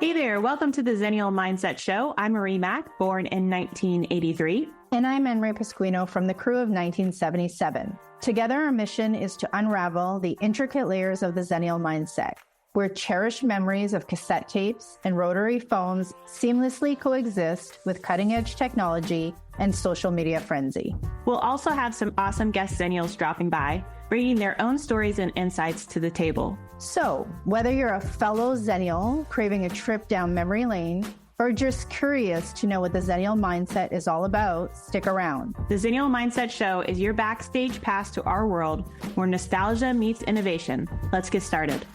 Hey there, welcome to the Xennial Mindset Show. I'm Marie Mack, born in 1983. And I'm Anne-Marie Pasquino from the crew of 1977. Together, our mission is to unravel the intricate layers of the Xennial mindset, where cherished memories of cassette tapes and rotary phones seamlessly coexist with cutting-edge technology and social media frenzy. We'll also have some awesome guest Xennials dropping by, bringing their own stories and insights to the table. So, whether you're a fellow Xennial craving a trip down memory lane, or just curious to know what the Xennial mindset is all about, stick around. The Xennial Mindset Show is your backstage pass to our world where nostalgia meets innovation. Let's get started.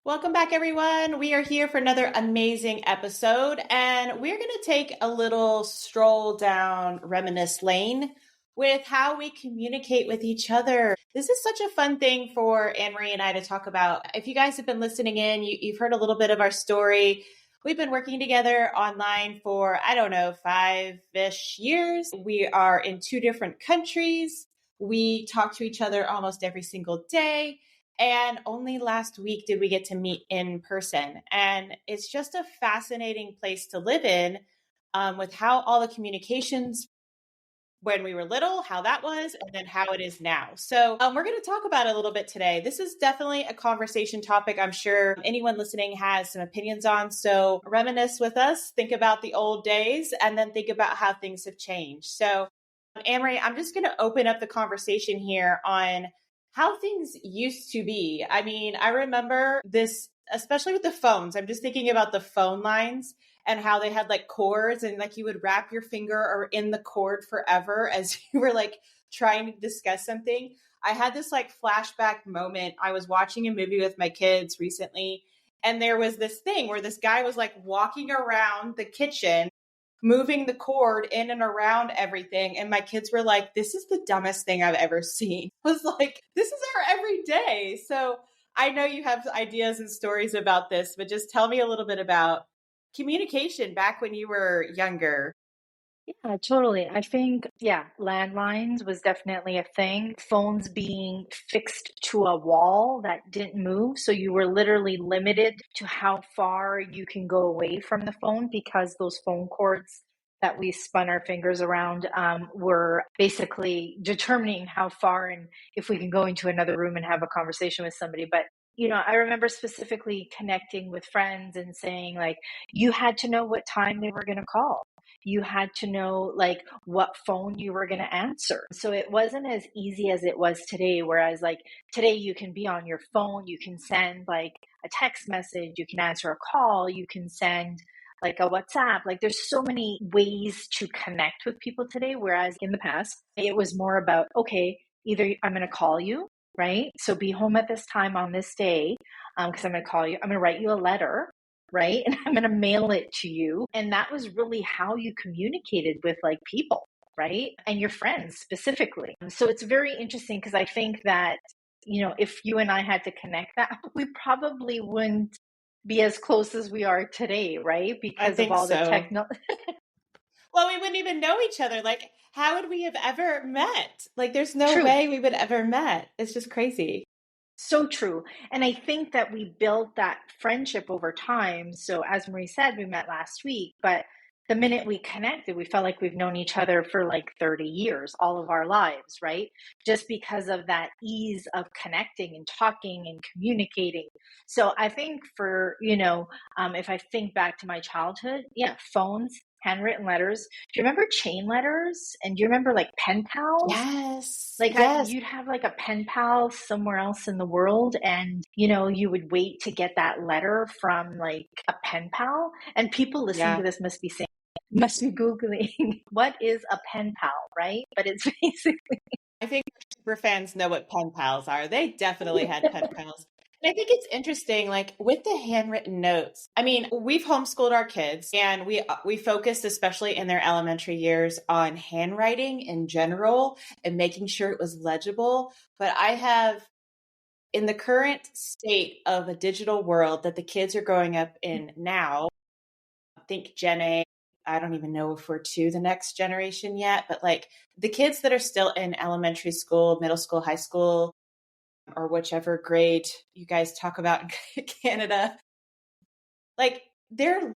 Welcome back, everyone. We are here for another amazing episode, and we're going to take a little stroll down reminisce lane with how we communicate with each other. This is such a fun thing for Anne-Marie and I to talk about. If you guys have been listening in, you've heard a little bit of our story. We've been working together online for, 5-ish years. We are in 2 different countries. We talk to each other almost every single day. And only last week did we get to meet in person. And it's just a fascinating place to live in with how all the communications when we were little, how that was, and then how it is now. So we're going to talk about it a little bit today. This is definitely a conversation topic I'm sure anyone listening has some opinions on. So reminisce with us, think about the old days, and then think about how things have changed. So Anne-Marie, I'm just going to open up the conversation here on how things used to be. I mean, I remember this, especially with the phones. I'm just thinking about the phone lines and how they had like cords and like you would wrap your finger or in the cord forever as you were like trying to discuss something. I had this like flashback moment. I was watching a movie with my kids recently, and there was this thing where this guy was like walking around the kitchen, moving the cord in and around everything. And my kids were like, this is the dumbest thing I've ever seen. I was like, this is our everyday. So I know you have ideas and stories about this, but just tell me a little bit about communication back when you were younger. Yeah, totally. I think, landlines was definitely a thing. Phones being fixed to a wall that didn't move. So you were literally limited to how far you can go away from the phone because those phone cords that we spun our fingers around were basically determining how far and if we can go into another room and have a conversation with somebody. But I remember specifically connecting with friends and saying, like, you had to know what time they were going to call. You had to know like what phone you were going to answer. So it wasn't as easy as it was today. Whereas like today you can be on your phone, you can send like a text message, you can answer a call, you can send like a WhatsApp. Like there's so many ways to connect with people today. Whereas in the past, it was more about, okay, either I'm going to call you, right? So be home at this time on this day because I'm going to call you. I'm going to write you a letter, right? And I'm going to mail it to you. And that was really how you communicated with like people, right? And your friends specifically. So it's very interesting because I think that, if you and I had to connect that, we probably wouldn't be as close as we are today, right? Because of all the technology. Well, we wouldn't even know each other. Like, how would we have ever met? Like, there's no True. way we would ever met. It's just crazy. So true. And I think that we built that friendship over time. So as Marie said, we met last week, but the minute we connected, we felt like we've known each other for like 30 years, all of our lives, right? Just because of that ease of connecting and talking and communicating. So I think for, if I think back to my childhood, phones, handwritten letters. Do you remember chain letters? And do you remember like pen pals? Yes. Like yes. you'd have like a pen pal somewhere else in the world and, you would wait to get that letter from like a pen pal. And people listening to this must be Googling, what is a pen pal, right? But it's basically... I think super fans know what pen pals are. They definitely had pen pals. And I think it's interesting, like with the handwritten notes. I mean, we've homeschooled our kids and we focused, especially in their elementary years, on handwriting in general and making sure it was legible. But I have, in the current state of a digital world that the kids are growing up in now, I think Gen A, I don't even know if we're to the next generation yet, but like the kids that are still in elementary school, middle school, high school, or whichever grade you guys talk about in Canada. Like there's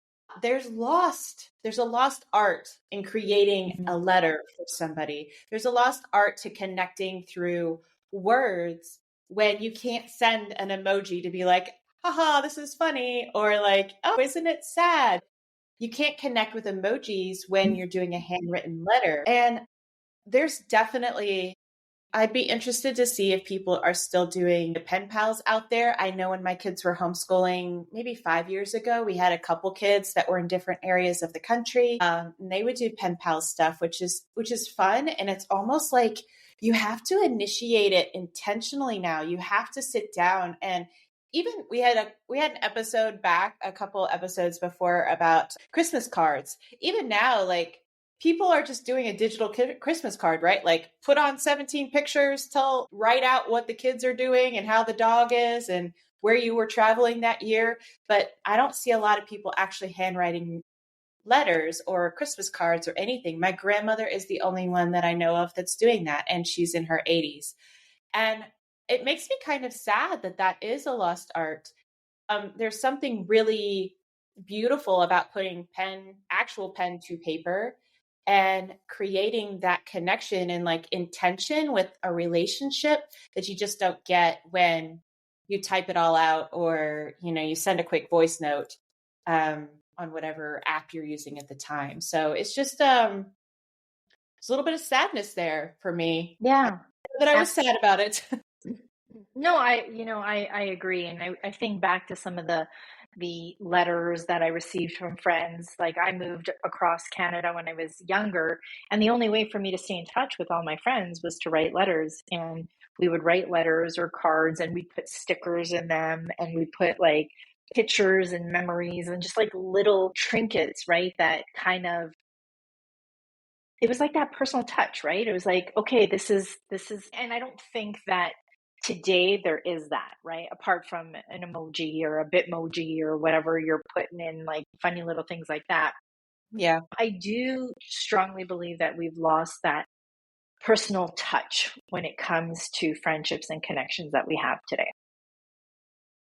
a lost art in creating a letter for somebody. There's a lost art to connecting through words when you can't send an emoji to be like, haha, this is funny, or like, oh, isn't it sad? You can't connect with emojis when you're doing a handwritten letter. And there's definitely, I'd be interested to see if people are still doing the pen pals out there. I know when my kids were homeschooling, maybe 5 years ago, we had a couple kids that were in different areas of the country. And they would do pen pal stuff, which is fun. And it's almost like you have to initiate it intentionally now. You have to sit down, and even we had an episode back a couple episodes before about Christmas cards. Even now, like, people are just doing a digital Christmas card, right? Like, put on 17 pictures, write out what the kids are doing and how the dog is and where you were traveling that year. But I don't see a lot of people actually handwriting letters or Christmas cards or anything. My grandmother is the only one that I know of that's doing that, and she's in her 80s. And it makes me kind of sad that that is a lost art. There's something really beautiful about putting actual pen to paper and creating that connection and like intention with a relationship that you just don't get when you type it all out, or, you send a quick voice note on whatever app you're using at the time. So it's just, there's a little bit of sadness there for me. Yeah. That I was sad about it. No, I agree. And I think back to some of the letters that I received from friends. Like, I moved across Canada when I was younger, and the only way for me to stay in touch with all my friends was to write letters. And we would write letters or cards, and we'd put stickers in them, and we'd put like pictures and memories and just like little trinkets, right? That kind of, it was like that personal touch, right? It was like, okay, this is, and I don't think that today there is that, right? Apart from an emoji or a bitmoji or whatever you're putting in, like funny little things like that. Yeah. I do strongly believe that we've lost that personal touch when it comes to friendships and connections that we have today.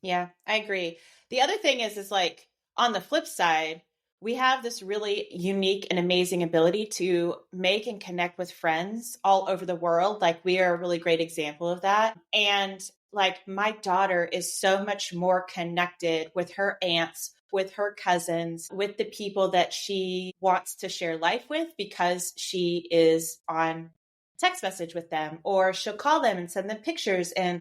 Yeah, I agree. The other thing is like, on the flip side, we have this really unique and amazing ability to make and connect with friends all over the world. Like, we are a really great example of that. And like, my daughter is so much more connected with her aunts, with her cousins, with the people that she wants to share life with, because she is on text message with them, or she'll call them and send them pictures. And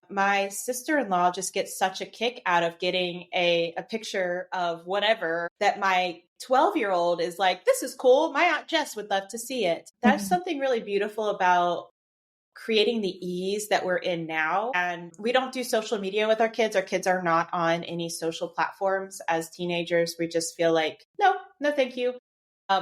my sister-in-law just gets such a kick out of getting a picture of whatever, that my 12-year-old is like, this is cool. My Aunt Jess would love to see it. There's something really beautiful about creating the ease that we're in now. And we don't do social media with our kids. Our kids are not on any social platforms as teenagers. We just feel like, no, thank you.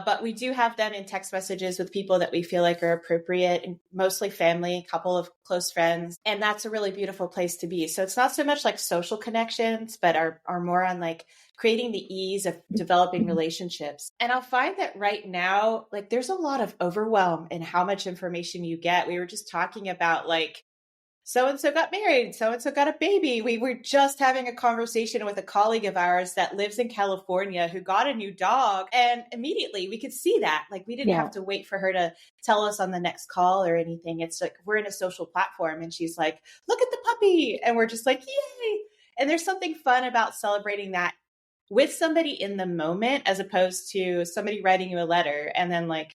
But we do have them in text messages with people that we feel like are appropriate, and mostly family, a couple of close friends. And that's a really beautiful place to be. So it's not so much like social connections, but are more on like creating the ease of developing relationships. And I'll find that right now, like, there's a lot of overwhelm in how much information you get. We were just talking about like, so-and-so got married, so-and-so got a baby. We were just having a conversation with a colleague of ours that lives in California who got a new dog. And immediately we could see that. Like, we didn't have to wait for her to tell us on the next call or anything. It's like, we're in a social platform and she's like, look at the puppy. And we're just like, yay. And there's something fun about celebrating that with somebody in the moment, as opposed to somebody writing you a letter and then like,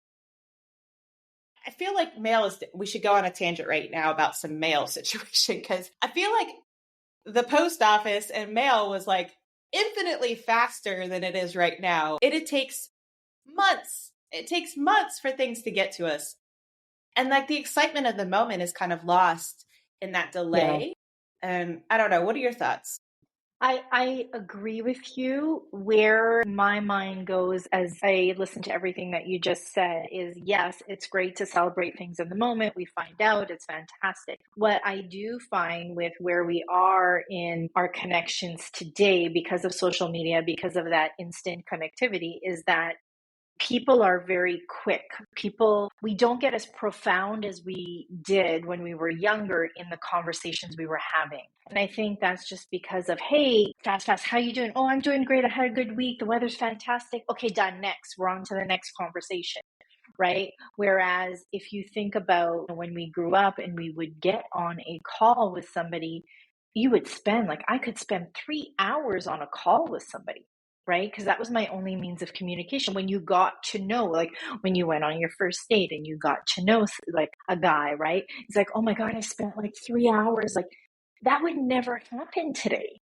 I feel like we should go on a tangent right now about some mail situation, because I feel like the post office and mail was like infinitely faster than it is right now. It takes months. It takes months for things to get to us. And like, the excitement of the moment is kind of lost in that delay. Yeah. And I don't know. What are your thoughts? I agree with you. Where my mind goes as I listen to everything that you just said is, yes, it's great to celebrate things in the moment. We find out, it's fantastic. What I do find with where we are in our connections today, because of social media, because of that instant connectivity, is that people are very quick. We don't get as profound as we did when we were younger in the conversations we were having. And I think that's just because of, hey, fast, how you doing? Oh, I'm doing great. I had a good week. The weather's fantastic. Okay, done. Next. We're on to the next conversation. Right? Whereas if you think about when we grew up and we would get on a call with somebody, I could spend 3 hours on a call with somebody, right? Because that was my only means of communication. When you got to know, like when you went on your first date and you got to know like a guy, right? It's like, oh my God, I spent like 3 hours. Like that would never happen today,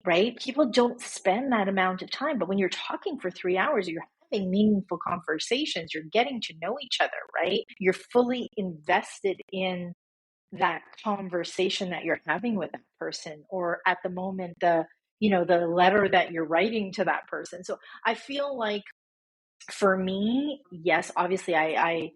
right? People don't spend that amount of time, but when you're talking for 3 hours, you're having meaningful conversations, you're getting to know each other, right? You're fully invested in that conversation that you're having with that person, or at the moment, the letter that you're writing to that person. So I feel like for me, yes, obviously I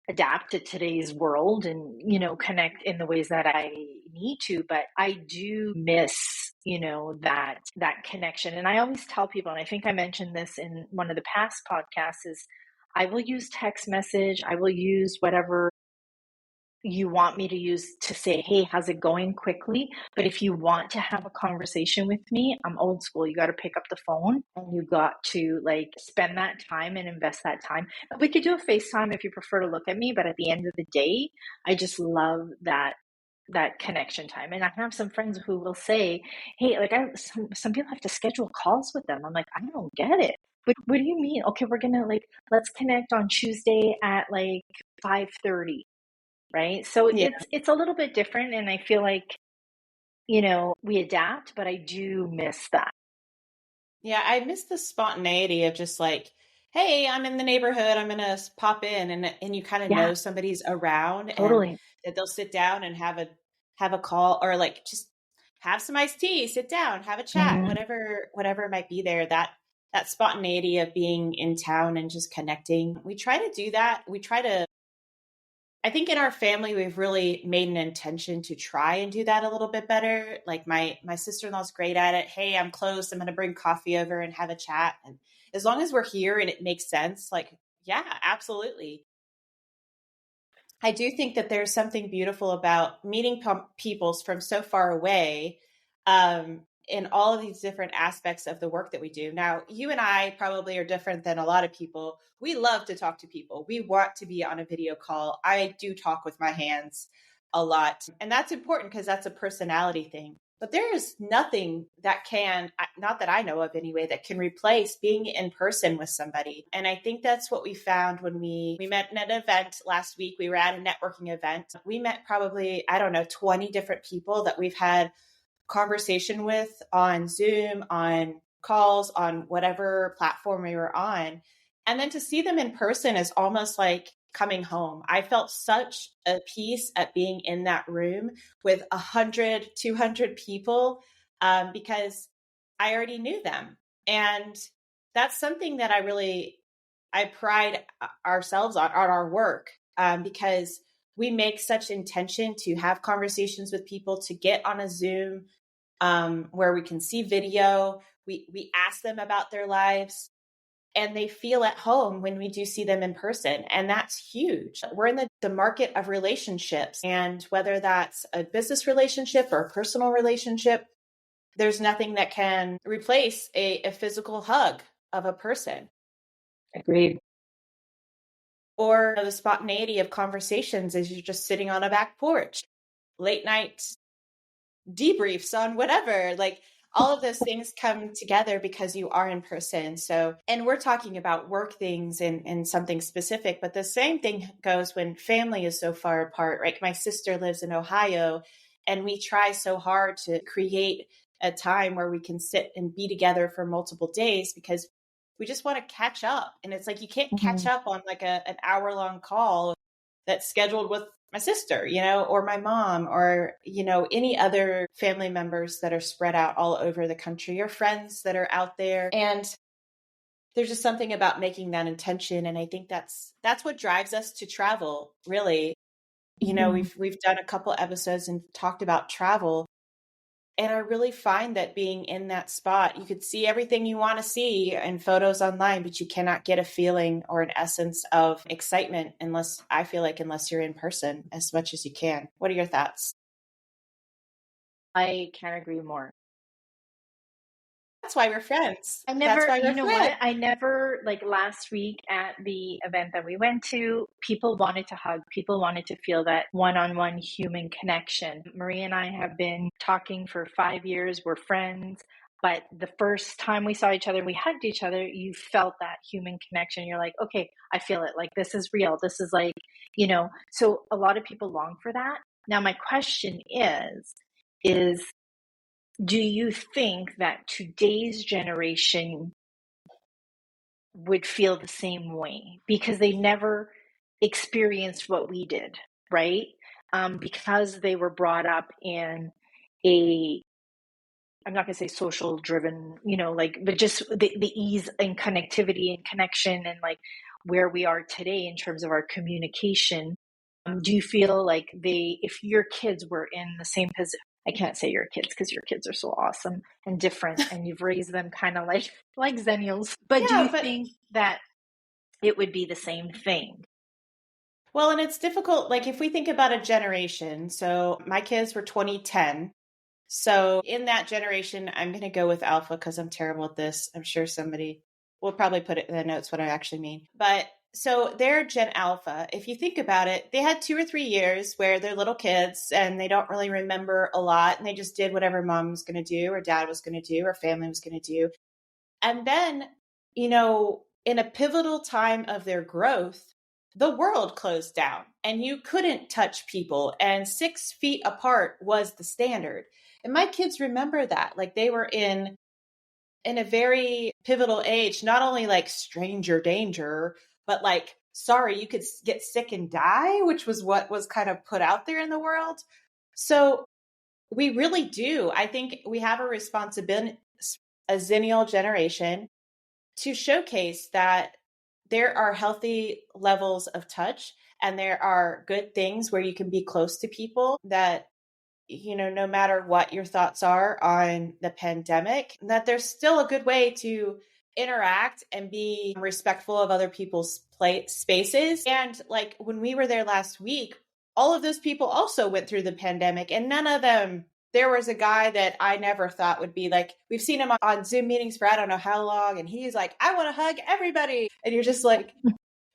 adapt to today's world and, connect in the ways that I need to, but I do miss, that connection. And I always tell people, and I think I mentioned this in one of the past podcasts, is I will use text message, I will use whatever you want me to use to say, hey, how's it going, quickly. But if you want to have a conversation with me, I'm old school. You got to pick up the phone and you got to like spend that time and invest that time. We could do a FaceTime if you prefer to look at me, but at the end of the day, I just love that connection time. And I have some friends who will say, hey, like some people have to schedule calls with them. I'm like, I don't get it. What do you mean? Okay, we're gonna let's connect on Tuesday at like 5:30. Right. So Yeah. it's a little bit different. And I feel like, we adapt, but I do miss that. Yeah, I miss the spontaneity of just like, hey, I'm in the neighborhood, I'm gonna pop in, and you kind of Yeah, know somebody's around and totally. that they'll sit down and have a call, or like just have some iced tea, sit down, have a chat, Mm, whatever might be there. That spontaneity of being in town and just connecting. We try to do that. I think in our family, we've really made an intention to try and do that a little bit better. Like my sister-in-law's great at it. Hey, I'm close. I'm going to bring coffee over and have a chat. And as long as we're here and it makes sense, like, yeah, absolutely. I do think that there's something beautiful about meeting peoples from so far away, in all of these different aspects of the work that we do. Now, you and I probably are different than a lot of people. We love to talk to people. We want to be on a video call. I do talk with my hands a lot, and that's important because that's a personality thing. But there is nothing that can, not that I know of anyway, that can replace being in person with somebody. And I think that's what we found when we met at an event last week. We were at a networking event. We met probably, I don't know, 20 different people that we've had conversation with on Zoom, on calls, on whatever platform we were on. And then to see them in person is almost like coming home. I felt such a peace at being in that room with 100, 200 people, because I already knew them. And that's something that I pride ourselves on our work, because we make such intention to have conversations with people, to get on a Zoom, where we can see video. We ask them about their lives, and they feel at home when we do see them in person. And that's huge. We're in the market of relationships. And whether that's a business relationship or a personal relationship, there's nothing that can replace a physical hug of a person, agreed. or the spontaneity of conversations as you're just sitting on a back porch, late night debriefs on whatever. Like all of those things come together because you are in person. So, and we're talking about work things and something specific, but the same thing goes when family is so far apart, right? My sister lives in Ohio, and we try so hard to create a time where we can sit and be together for multiple days because we just want to catch up. And it's like, you can't catch Mhm. up on like an hour long call that's scheduled with my sister, or my mom, or, any other family members that are spread out all over the country, or friends that are out there. And there's just something about making that intention. And I think that's what drives us to travel, really. Mhm. We've done a couple episodes and talked about travel. And I really find that being in that spot, you could see everything you want to see in photos online, but you cannot get a feeling or an essence of excitement unless you're in person as much as you can. What are your thoughts? I can't agree more. That's why we're friends. I That's never, why you we're know friends. what? I never, like last week at the event that we went to, people wanted to hug. People wanted to feel that one on one human connection. Marie and I have been talking for 5 years. We're friends. But the first time we saw each other, we hugged each other, you felt that human connection. You're like, okay, I feel it. Like, this is real. This is like, so a lot of people long for that. Now, my question is, do you think that today's generation would feel the same way because they never experienced what we did, right? Because they were brought up in a, I'm not going to say social driven, but just the ease and connectivity and connection and like where we are today in terms of our communication. Do you feel like if your kids were in the same position? I can't say your kids because your kids are so awesome and different and you've raised them kind of like Xennials. But do Yeah, you but think that it would be the same thing? well, and it's difficult. Like if we think about a generation, so my kids were 2010. So in that generation, I'm going to go with alpha because I'm terrible at this. I'm sure somebody will probably put it in the notes what I actually mean. But so they're Gen Alpha. If you think about it, they had 2 or 3 years where they're little kids and they don't really remember a lot. And they just did whatever mom was going to do or dad was going to do or family was going to do. And then, in a pivotal time of their growth, the world closed down and you couldn't touch people, and 6 feet apart was the standard. And my kids remember that. Like they were in a very pivotal age, not only like stranger danger, but like, sorry, you could get sick and die, which was what was kind of put out there in the world. So we really do. I think we have a responsibility, a Xennial generation, to showcase that there are healthy levels of touch and there are good things where you can be close to people that no matter what your thoughts are on the pandemic, that there's still a good way to interact and be respectful of other people's spaces. And like when we were there last week, all of those people also went through the pandemic, and none of them. There was a guy that I never thought would be like, we've seen him on Zoom meetings for I don't know how long, and he's like, I want to hug everybody. And you're just like,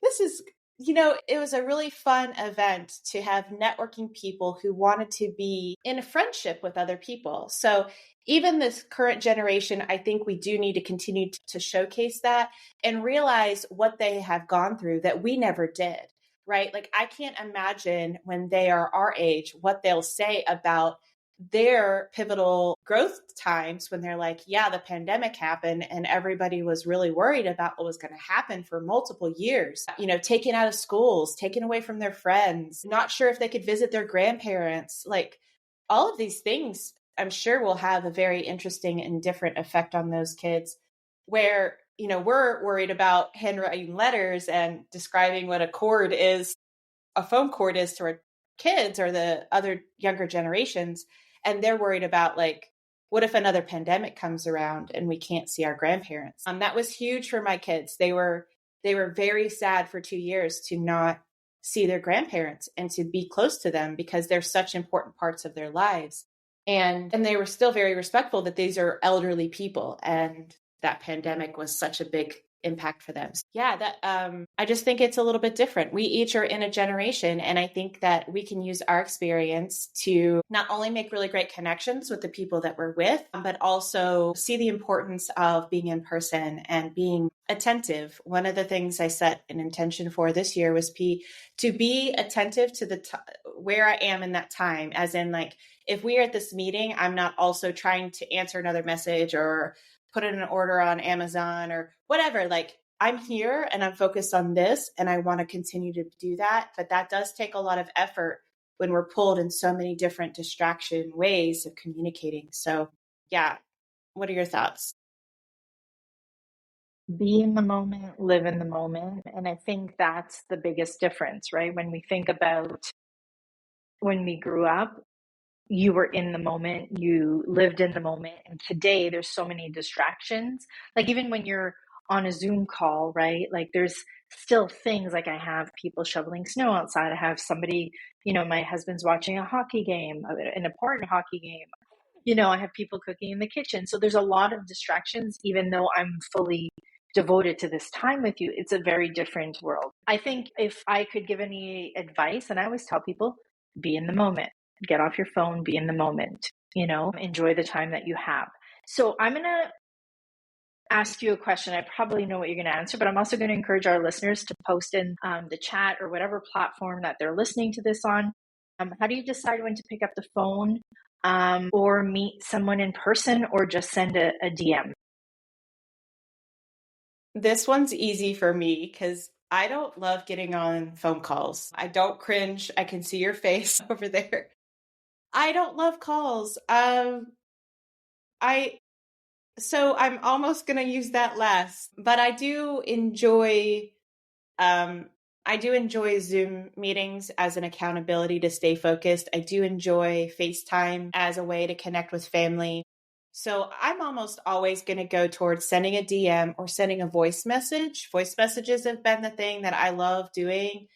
this is, it was a really fun event to have networking people who wanted to be in a friendship with other people. So even this current generation, I think we do need to continue to showcase that and realize what they have gone through that we never did, right? Like I can't imagine when they are our age, what they'll say about their pivotal growth times when they're like, yeah, the pandemic happened and everybody was really worried about what was going to happen for multiple years, taken out of schools, taken away from their friends, not sure if they could visit their grandparents. Like all of these things, I'm sure will have a very interesting and different effect on those kids where, we're worried about handwriting letters and describing what a phone cord is to our kids or the other younger generations. And they're worried about like, what if another pandemic comes around and we can't see our grandparents? That was huge for my kids. They were very sad for 2 years to not see their grandparents and to be close to them because they're such important parts of their lives. And they were still very respectful that these are elderly people and that pandemic was such a big impact for them. Yeah, that I just think it's a little bit different. We each are in a generation, and I think that we can use our experience to not only make really great connections with the people that we're with, but also see the importance of being in person and being attentive. One of the things I set an intention for this year was to be attentive to where I am in that time, as in like if we are at this meeting, I'm not also trying to answer another message or put in an order on Amazon or whatever. Like I'm here and I'm focused on this and I want to continue to do that. But that does take a lot of effort when we're pulled in so many different distraction ways of communicating. So yeah. What are your thoughts? Be in the moment, live in the moment. And I think that's the biggest difference, right? When we think about when we grew up, you were in the moment, you lived in the moment. And today there's so many distractions. Like even when you're on a Zoom call, right? Like there's still things, like I have people shoveling snow outside. I have somebody, my husband's watching a hockey game, an important hockey game. I have people cooking in the kitchen. So there's a lot of distractions, even though I'm fully devoted to this time with you. It's a very different world. I think if I could give any advice, and I always tell people, be in the moment, get off your phone, be in the moment, enjoy the time that you have. So I'm going to ask you a question. I probably know what you're going to answer, but I'm also going to encourage our listeners to post in the chat or whatever platform that they're listening to this on. How do you decide when to pick up the phone or meet someone in person or just send a DM? This one's easy for me because I don't love getting on phone calls. I don't cringe. I can see your face over there. I don't love calls. So I'm almost going to use that last, but I do enjoy Zoom meetings as an accountability to stay focused. I do enjoy FaceTime as a way to connect with family. So I'm almost always going to go towards sending a DM or sending a voice message. Voice messages have been the thing that I love doing,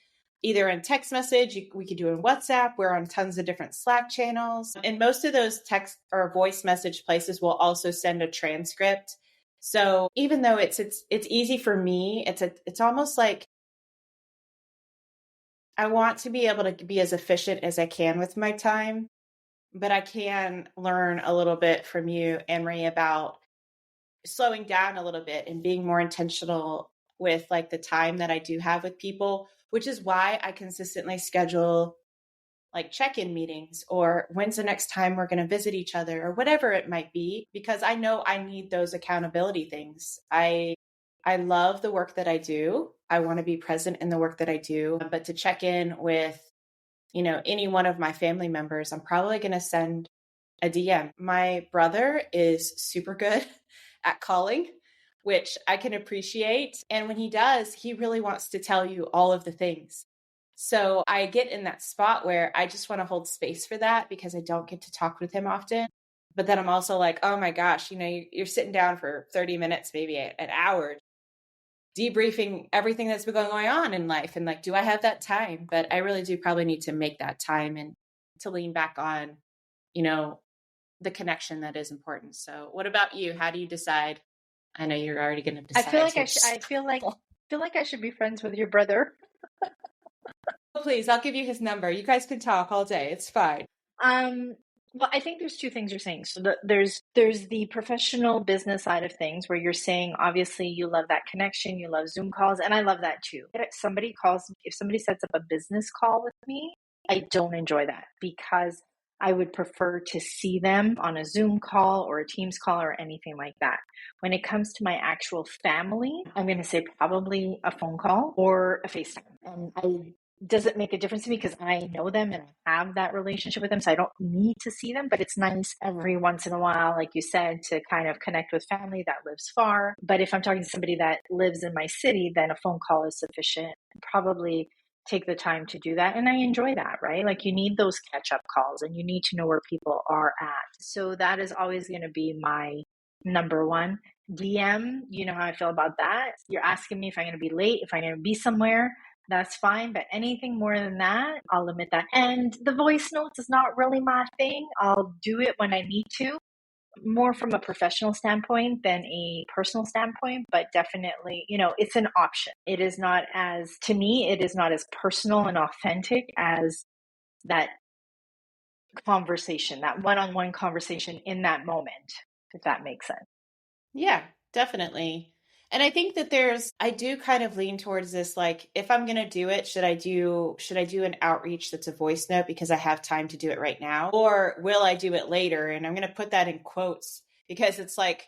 either in text message, we could do in WhatsApp. We're on tons of different Slack channels. And most of those text or voice message places will also send a transcript. So even though it's easy for me, it's almost like I want to be able to be as efficient as I can with my time, but I can learn a little bit from you, Anne-Marie, about slowing down a little bit and being more intentional with like the time that I do have with people, which is why I consistently schedule like check-in meetings or when's the next time we're going to visit each other or whatever it might be, because I know I need those accountability things. I love the work that I do. I want to be present in the work that I do, but to check in with, any one of my family members, I'm probably going to send a DM. My brother is super good at calling, which I can appreciate. And when he does, he really wants to tell you all of the things. So I get in that spot where I just want to hold space for that because I don't get to talk with him often. But then I'm also like, oh my gosh, you're sitting down for 30 minutes, maybe an hour, debriefing everything that's been going on in life. And like, do I have that time? But I really do probably need to make that time and to lean back on, the connection that is important. So what about you? How do you decide? I know you're already going to decide. I feel like I should be friends with your brother. Please, I'll give you his number. You guys can talk all day. It's fine. Well, I think there's two things you're saying. So there's the professional business side of things where you're saying, obviously, you love that connection, you love Zoom calls, and I love that too. If somebody sets up a business call with me, I don't enjoy that because I would prefer to see them on a Zoom call or a Teams call or anything like that. When it comes to my actual family, I'm going to say probably a phone call or a FaceTime. And does it make a difference to me because I know them and I have that relationship with them, so I don't need to see them, but it's nice every once in a while, like you said, to kind of connect with family that lives far. But if I'm talking to somebody that lives in my city, then a phone call is sufficient. Probably take the time to do that. And I enjoy that, right? Like you need those catch-up calls and you need to know where people are at. So that is always going to be my number one. DM, you know how I feel about that. You're asking me if I'm going to be late, if I'm going to be somewhere. That's fine, but anything more than that, I'll limit that. And the voice notes is not really my thing. I'll do it when I need to, more from a professional standpoint than a personal standpoint, but definitely, it's an option. It is not to me, it is not as personal and authentic as that conversation, that one-on-one conversation in that moment, if that makes sense. Yeah, definitely. And I think that I do kind of lean towards this, like, if I'm going to do it, should I do an outreach that's a voice note because I have time to do it right now? Or will I do it later? And I'm going to put that in quotes because it's like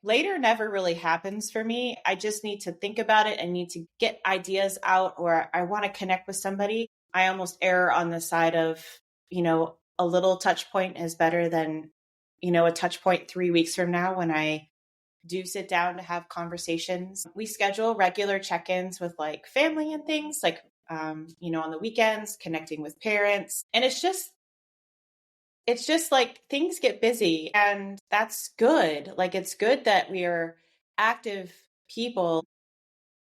later never really happens for me. I just need to think about it. I need to get ideas out, or I want to connect with somebody. I almost err on the side of, a little touch point is better than, a touch point 3 weeks from now when I do sit down to have conversations. We schedule regular check-ins with like family and things like, on the weekends, connecting with parents. And it's just, it's just like things get busy, and that's good. Like, it's good that we are active people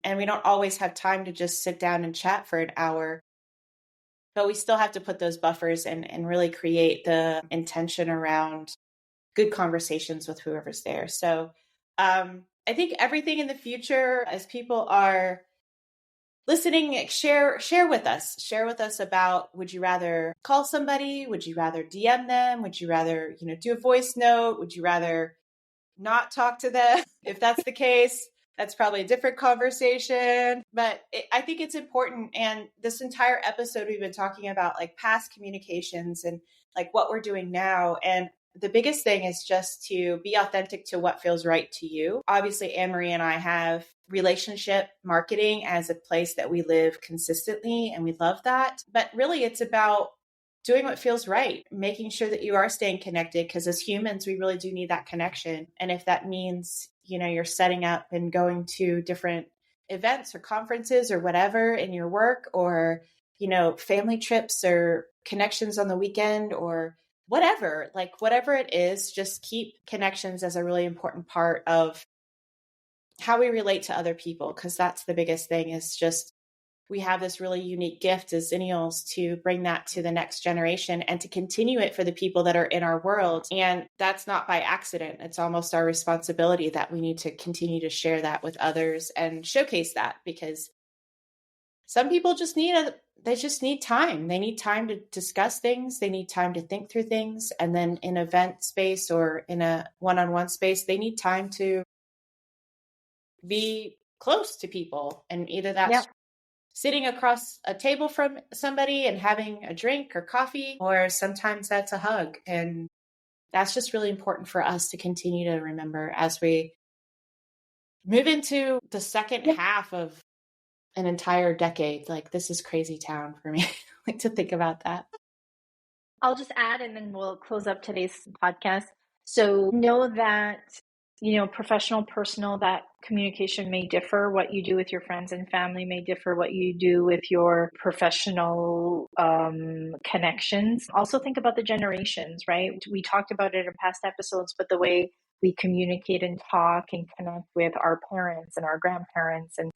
and we don't always have time to just sit down and chat for an hour, but we still have to put those buffers and really create the intention around good conversations with whoever's there. So I think everything in the future, as people are listening, share with us about, would you rather call somebody? Would you rather DM them? Would you rather, do a voice note? Would you rather not talk to them? If that's the case, that's probably a different conversation. But I think it's important. And this entire episode, we've been talking about like past communications and like what we're doing now. And the biggest thing is just to be authentic to what feels right to you. Obviously, Anne-Marie and I have relationship marketing as a place that we live consistently, and we love that. But really, it's about doing what feels right, making sure that you are staying connected, because as humans, we really do need that connection. And if that means, you're setting up and going to different events or conferences or whatever in your work, or, family trips or connections on the weekend or whatever, like whatever it is, just keep connections as a really important part of how we relate to other people. Because that's the biggest thing, is just we have this really unique gift as Xennials to bring that to the next generation and to continue it for the people that are in our world. And that's not by accident. It's almost our responsibility that we need to continue to share that with others and showcase that, because some people just need time. They need time to discuss things. They need time to think through things. And then in an event space or in a one-on-one space, they need time to be close to people. And either that's sitting across a table from somebody and having a drink or coffee, or sometimes that's a hug. And that's just really important for us to continue to remember as we move into the second half of an entire decade. Like, this is crazy town for me. Like to think about that. I'll just add, and then we'll close up today's podcast. So know that, professional, personal, that communication may differ. What you do with your friends and family may differ. What you do with your professional connections. Also think about the generations, right? We talked about it in past episodes, but the way we communicate and talk and connect with our parents and our grandparents and,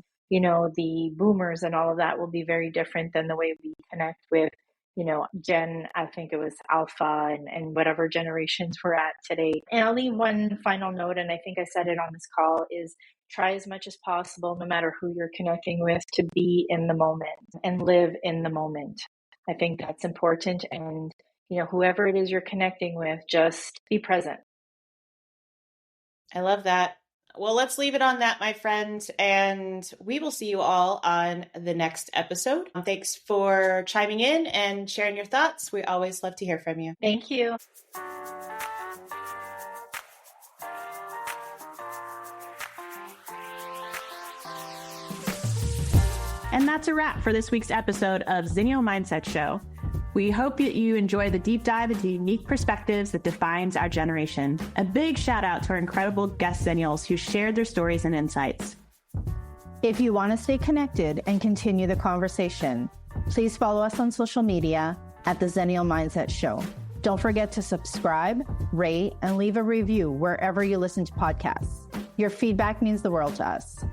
the boomers and all of that will be very different than the way we connect with, Gen, I think it was Alpha and whatever generations we're at today. And I'll leave one final note, and I think I said it on this call, is try as much as possible, no matter who you're connecting with, to be in the moment and live in the moment. I think that's important. And, whoever it is you're connecting with, just be present. I love that. Well, let's leave it on that, my friends, and we will see you all on the next episode. Thanks for chiming in and sharing your thoughts. We always love to hear from you. Thank you. And that's a wrap for this week's episode of Xennial Mindset Show. We hope that you enjoy the deep dive into unique perspectives that defines our generation. A big shout out to our incredible guest Xennials who shared their stories and insights. If you want to stay connected and continue the conversation, please follow us on social media at the Xennial Mindset Show. Don't forget to subscribe, rate, and leave a review wherever you listen to podcasts. Your feedback means the world to us.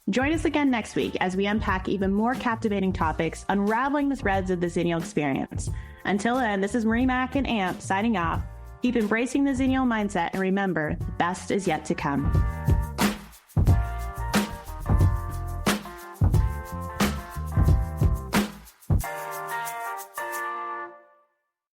Join us again next week as we unpack even more captivating topics, unraveling the threads of the Xennial experience. Until then, this is Marie, Mack and Amp signing off. Keep embracing the Xennial mindset, and remember, the best is yet to come.